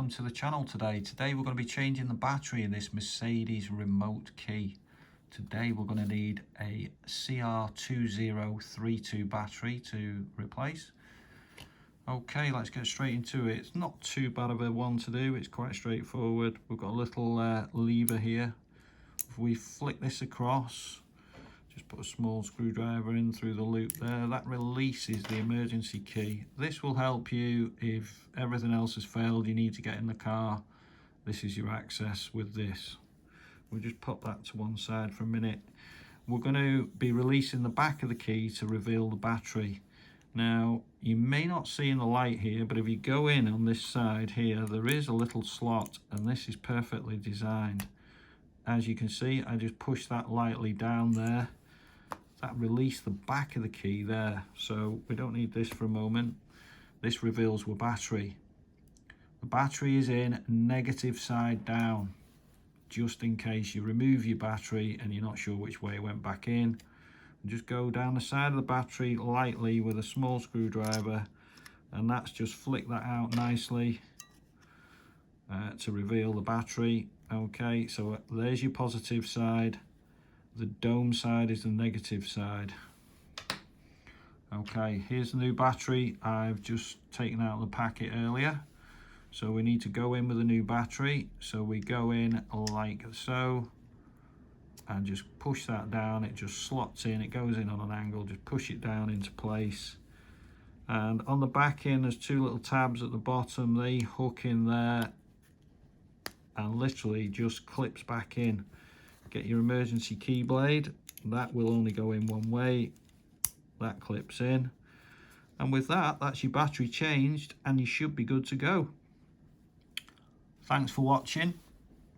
welcome to the channel today. Today we're going to be changing the battery in this Mercedes remote key. Today we're going to need a CR2032 battery to replace. Okay, let's get straight into it. It's not too bad of a one to do, it's quite straightforward. We've got a little lever here. If we flick this across, just put a small screwdriver in through the loop there, that releases the emergency key. This will help you if everything else has failed, you need to get in the car. This is your access with this. We'll just pop that to one side for a minute. We're going to be releasing the back of the key to reveal the battery. Now, you may not see in the light here, but if you go in on this side here, there is a little slot, and this is perfectly designed. As you can see, I just push that lightly down there. That released the back of the key there, so we don't need this for a moment. This reveals the battery. The battery is in negative side down, just in case you remove your battery and you're not sure which way it went back in. Just go down the side of the battery lightly with a small screwdriver, and that's just flick that out nicely to reveal the battery. Okay, so there's your positive side. The dome side is the negative side. Okay, here's the new battery. I've just taken out the packet earlier. So we need to go in with a new battery. So we go in like so, and just push that down. It just slots in, it goes in on an angle, just push it down into place. And on the back end, there's two little tabs at the bottom. They hook in there and literally just clips back in. Get your emergency key blade, that will only go in one way, that clips in, and with that, that's your battery changed and you should be good to go. Thanks for watching.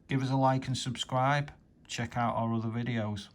Give us a like and subscribe. Check out our other videos.